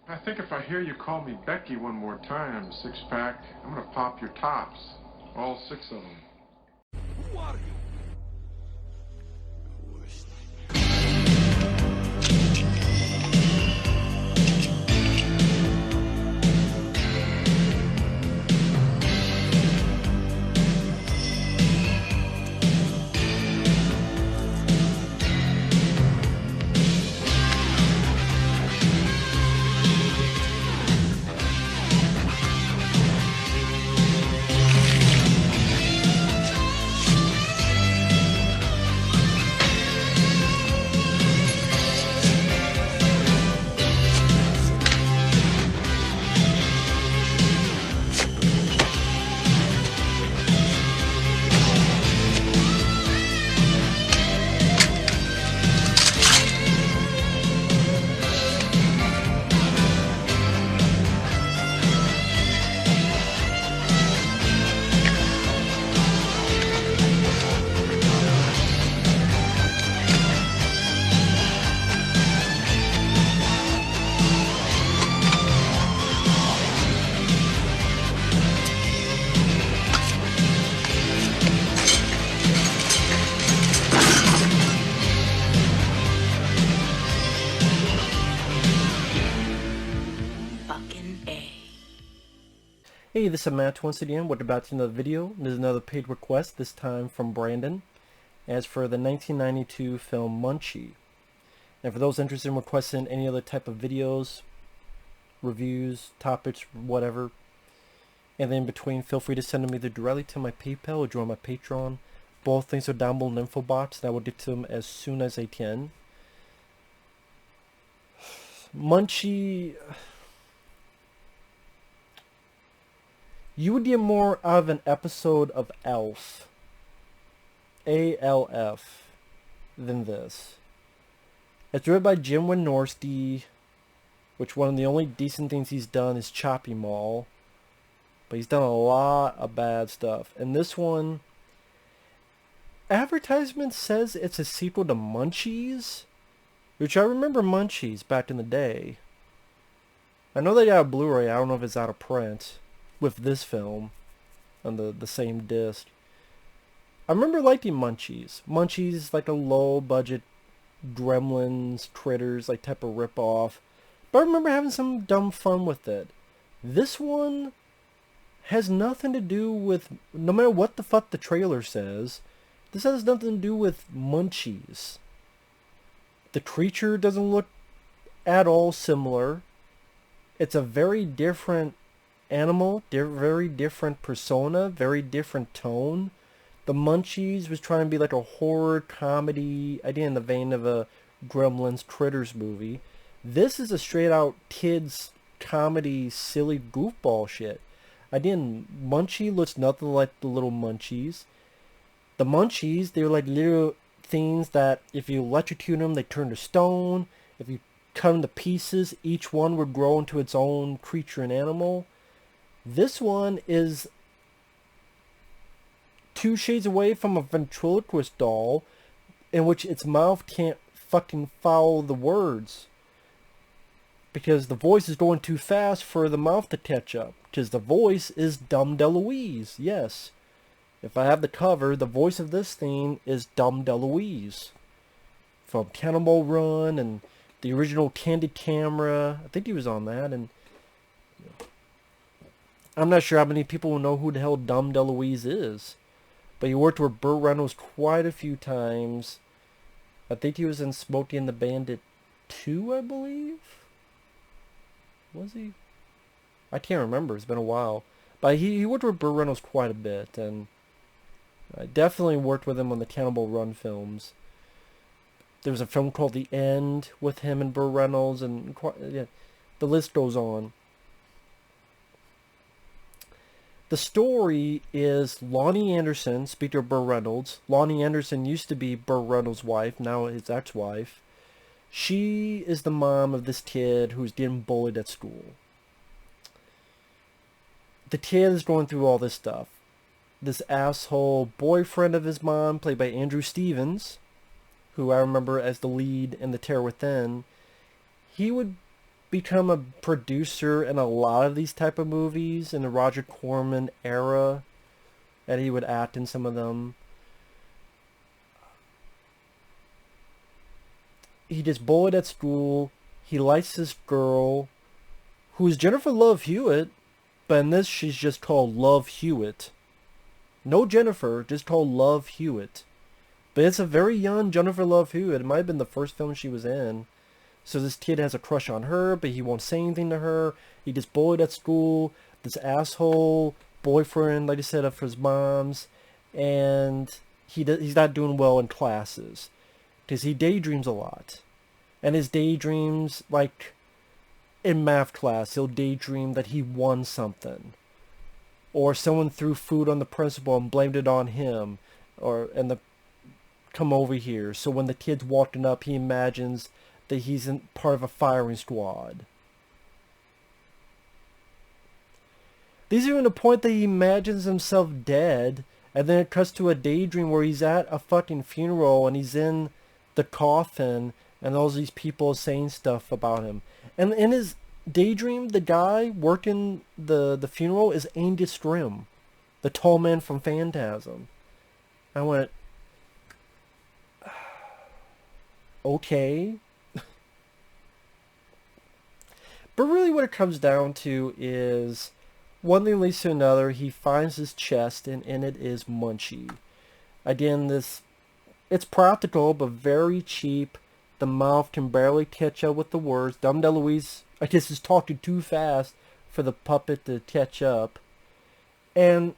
I think if I hear you call me Becky one more time, six-pack, I'm gonna pop your tops. All six of them. Who are you? Hey, this is Matt once again. We're about to another video. There's another paid request, this time from Brandon, as for the 1992 film Munchie. And for those interested in requesting any other type of videos, reviews, topics, whatever, and then in between, feel free to send them either directly to my PayPal or join my Patreon. Both things are down below in the info box, and I will get to them as soon as I can. Munchie... You would get more out of an episode of Elf, ALF, than this. It's written by Jim Wynorski, which one of the only decent things he's done is Choppy Mall. But he's done a lot of bad stuff. And this one, advertisement says it's a sequel to Munchies, which I remember Munchies back in the day. I know they got a Blu-ray, I don't know if it's out of print, with this film on the same disc. I remember liking Munchies. Munchies like a low budget Gremlins, Critters like type of rip-off. But I remember having some dumb fun with it. This one has nothing to do with, no matter what the fuck the trailer says, this has nothing to do with Munchies. The creature doesn't look at all similar. It's a very different animal, very different persona, very different tone. The Munchies was trying to be like a horror comedy, idea in the vein of a Gremlins Critters movie. This is a straight out kids comedy, silly goofball shit. Again, Munchie looks nothing like the little Munchies. The Munchies, they're like little things that if you electrocute them, they turn to stone. If you cut them to pieces, each one would grow into its own creature and animal. This one is 2 shades away from a ventriloquist doll in which its mouth can't fucking follow the words because the voice is going too fast for the mouth to catch up, because the voice is Dum DeLuise. Yes, if I have the cover, the voice of this thing is Dum DeLuise from Cannonball Run and the original Candid Camera. I think he was on that. And I'm not sure how many people will know who the hell Dum DeLuise is. But he worked with Burt Reynolds quite a few times. I think he was in Smokey and the Bandit 2, I believe? Was he? I can't remember. It's been a while. But he worked with Burt Reynolds quite a bit. And I definitely worked with him on the Cannibal Run films. There was a film called The End with him and Burt Reynolds. And yeah, the list goes on. The story is Lonnie Anderson, speaking of Burt Reynolds. Lonnie Anderson used to be Burt Reynolds' wife, now his ex-wife. She is the mom of this kid who's getting bullied at school. The kid is going through all this stuff. This asshole boyfriend of his mom, played by Andrew Stevens, who I remember as the lead in The Terror Within, he would become a producer in a lot of these type of movies in the Roger Corman era, and he would act in some of them. He gets bullied at school. He likes this girl who's Jennifer Love Hewitt, but in this she's just called Love Hewitt. No Jennifer, just called Love Hewitt. But it's a very young Jennifer Love Hewitt. It might have been the first film she was in. So this kid has a crush on her, but he won't say anything to her. He gets bullied at school. This asshole boyfriend, like I said, of his mom's. And he's not doing well in classes. Because he daydreams a lot. And his daydreams, like in math class, he'll daydream that he won something. Or someone threw food on the principal and blamed it on him. Come over here. So when the kid's walking up, he imagines that he's in part of a firing squad. These are in the point that he imagines himself dead, and then it cuts to a daydream where he's at a fucking funeral and he's in the coffin and all these people saying stuff about him. And in his daydream, the guy working the funeral is Angus Scrimm, the tall man from Phantasm. I went, okay. But really what it comes down to is one thing leads to another. He finds his chest, and in it is Munchie. Again, it's practical but very cheap. The mouth can barely catch up with the words. Dum DeLuise, I guess, is talking too fast for the puppet to catch up. And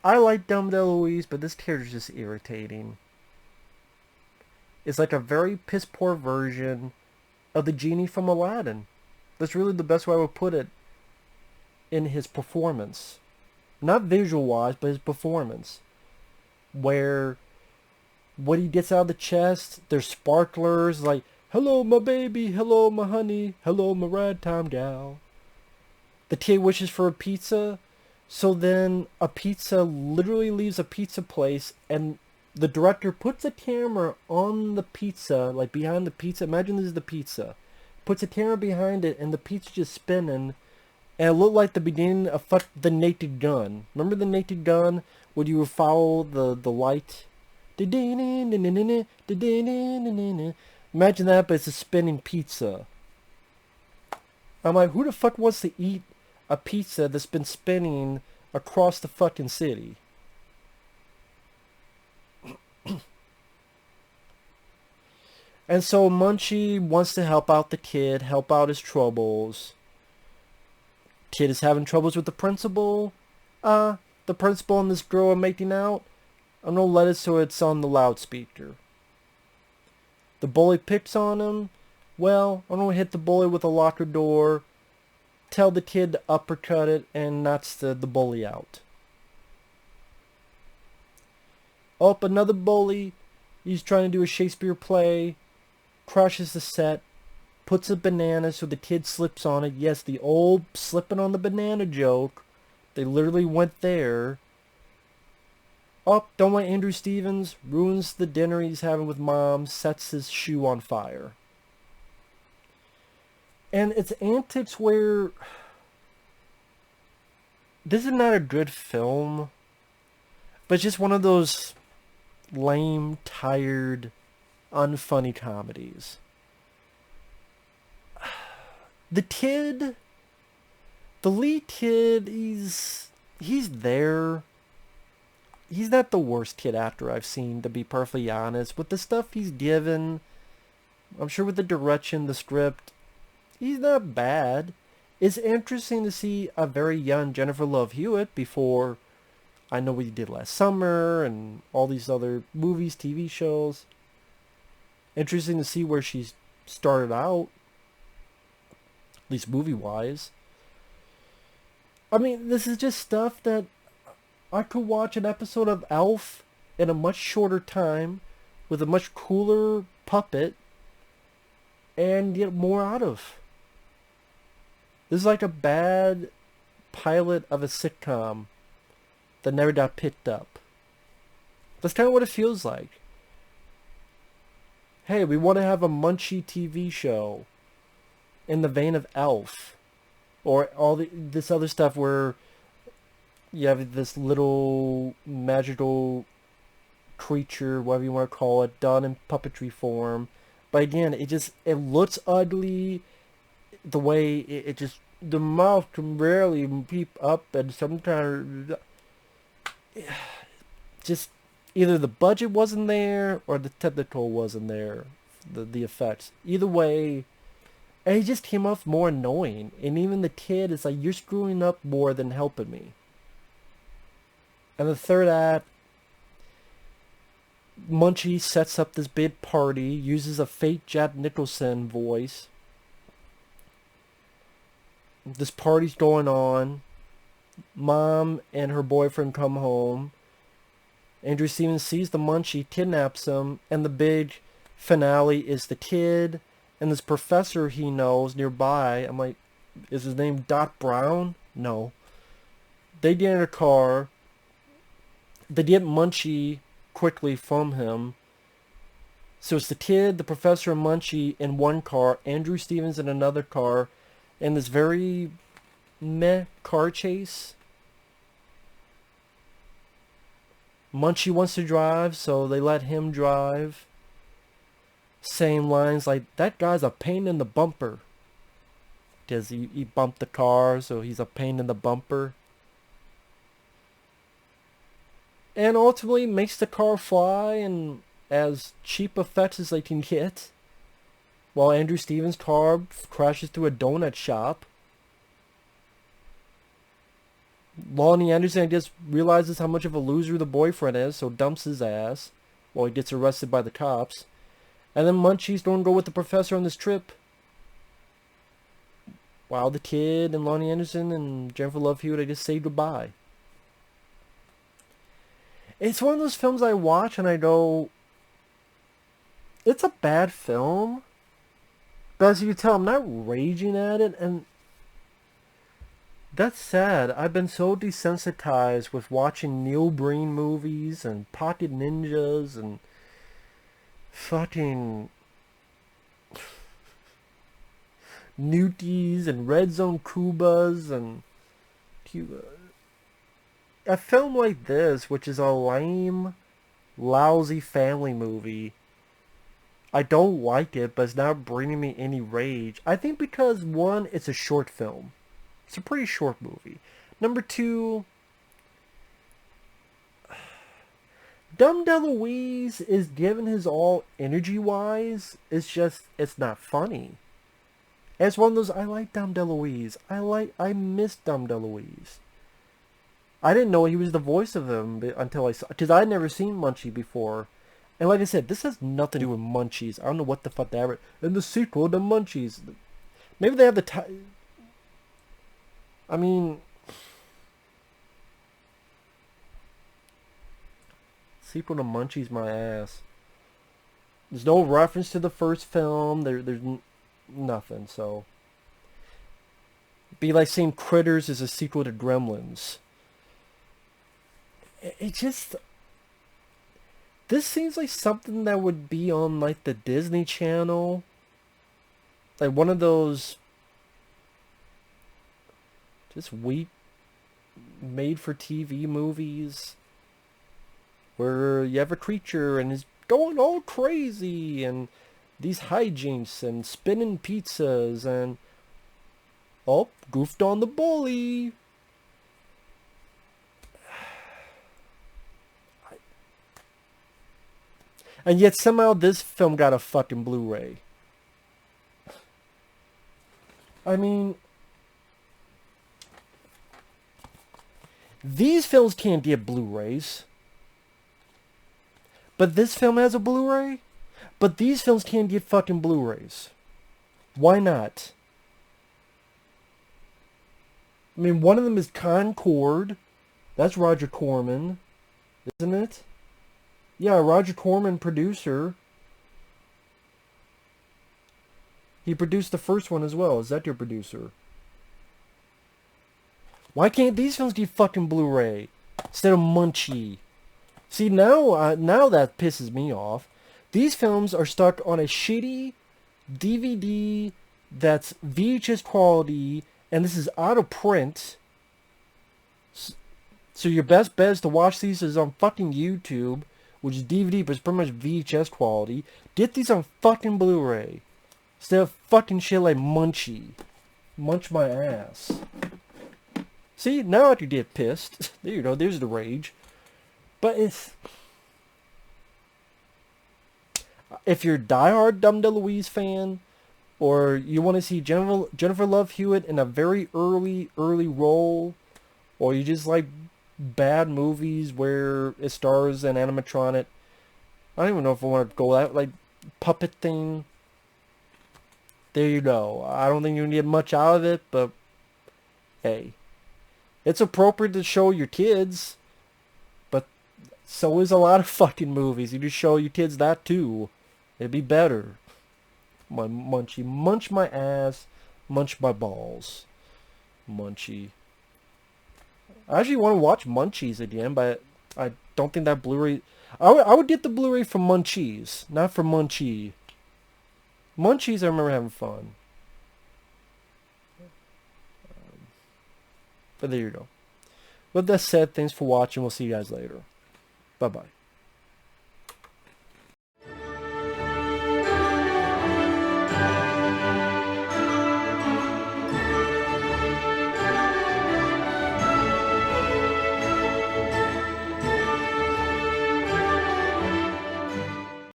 I like Dum DeLuise, but this character's just irritating. It's like a very piss poor version of the genie from Aladdin. That's really the best way I would put it in his performance. Not visual-wise, but his performance. Where what he gets out of the chest, there's sparklers like, hello my baby, hello my honey, hello my ragtime gal. The kid wishes for a pizza, so then a pizza literally leaves a pizza place, and the director puts a camera on the pizza, like behind the pizza. Imagine this is the pizza. Puts a camera behind it, and the pizza just spinning, and it looked like the beginning of the Naked Gun. Remember the Naked Gun, where you would follow the light? Imagine that, but it's a spinning pizza. I'm like, who the fuck wants to eat a pizza that's been spinning across the fucking city? And so Munchie wants to help out the kid, help out his troubles. Kid is having troubles with the principal. The principal and this girl are making out. I'm gonna let it so it's on the loudspeaker. The bully picks on him. Well, I'm gonna hit the bully with a locker door. Tell the kid to uppercut it, and knocks the bully out. Up another bully. He's trying to do a Shakespeare play. Crushes the set, puts a banana so the kid slips on it. Yes, the old slipping on the banana joke. They literally went there. Don't want Andrew Stevens, ruins the dinner he's having with mom, sets his shoe on fire. And it's antics where this is not a good film, but it's just one of those lame, tired, unfunny comedies. The lead kid, he's there. He's not the worst kid actor I've seen, to be perfectly honest. With the stuff he's given, I'm sure with the direction, the script, he's not bad. It's interesting to see a very young Jennifer Love Hewitt before I know what he did last summer and all these other movies, TV shows. Interesting to see where she's started out, at least movie-wise. I mean, this is just stuff that I could watch an episode of Elf in a much shorter time with a much cooler puppet and get more out of. This is like a bad pilot of a sitcom that never got picked up. That's kind of what it feels like. Hey, we want to have a Munchie TV show. in the vein of Elf, or this other stuff where you have this little magical creature, whatever you want to call it, done in puppetry form. But again, it looks ugly. The way it just, the mouth can barely peep up, and sometimes just either the budget wasn't there or the technical wasn't there, the effects. Either way, and it just came off more annoying. And even the kid is like, you're screwing up more than helping me. And the third act, Munchie sets up this big party, uses a fake Jack Nicholson voice. This party's going on. Mom and her boyfriend come home. Andrew Stevens sees the Munchie, kidnaps him, and the big finale is the kid and this professor he knows nearby. I'm like, is his name Doc Brown? No. They get in a car. They get Munchie quickly from him. So it's the kid, the professor, and Munchie in one car, Andrew Stevens in another car, in this very meh car chase. Munchie wants to drive, so they let him drive. Saying lines like, that guy's a pain in the bumper. Because he bumped the car, so he's a pain in the bumper. And ultimately makes the car fly and as cheap effects as they can get. While Andrew Stevens' car crashes through a donut shop. Lonnie Anderson just realizes how much of a loser the boyfriend is, so dumps his ass while he gets arrested by the cops. And then Munchie's don't go with the professor on this trip. While the kid and Lonnie Anderson and Jennifer Love Hewitt, they just say goodbye. It's one of those films I watch and I go, it's a bad film. But as you can tell, I'm not raging at it, and that's sad. I've been so desensitized with watching Neil Breen movies and Pocket Ninjas and fucking Newties and Red Zone Cubas and Cuba. A film like this, which is a lame, lousy family movie, I don't like it, but it's not bringing me any rage. I think because, one, it's a short film. It's a pretty short movie. Number two, Dum DeLuise is given his all energy-wise. It's not funny. It's one of those, I like Dum DeLuise. I miss Dum DeLuise. I didn't know he was the voice of him until I saw, because I'd never seen Munchie before. And like I said, this has nothing to do with Munchies. I don't know what the fuck that is. And the sequel to Munchies. Maybe they have the I mean, sequel to Munchies, my ass. There's no reference to the first film. There's nothing, so. Be like saying Critters is a sequel to Gremlins. It just, this seems like something that would be on like the Disney Channel. Like one of those just weak made for TV movies where you have a creature and is going all crazy and these hijinks and spinning pizzas and oh, goofed on the bully. And yet somehow this film got a fucking Blu-ray. I mean, these films can't get Blu-rays. But this film has a Blu-ray? But these films can't get fucking Blu-rays. Why not? I mean, one of them is Concord. That's Roger Corman, isn't it? Yeah, Roger Corman, producer. He produced the first one as well. Is that your producer? Why can't these films get fucking Blu-ray instead of Munchie? See, now that pisses me off. These films are stuck on a shitty DVD that's VHS quality, and this is out of print. So your best bet is to watch these is on fucking YouTube, which is DVD, but it's pretty much VHS quality. Get these on fucking Blu-ray. Instead of fucking shit like Munchie. Munch my ass. See, now I could get pissed. There you go, there's the rage. But it's... if you're a diehard Dumb DeLuise fan, or you want to see Jennifer Love Hewitt in a very early role, or you just like bad movies where it stars an animatronic, I don't even know if I want to go that, like, puppet thing. There you go. I don't think you can get much out of it, but hey. It's appropriate to show your kids, but so is a lot of fucking movies. You just show your kids that too. It'd be better. My Munchie. Munch my ass. Munch my balls. Munchie. I actually want to watch Munchies again, but I don't think that Blu-ray... I would get the Blu-ray from Munchies, not from Munchie. Munchies, I remember having fun. But there you go. With that said, thanks for watching. We'll see you guys later. Bye-bye.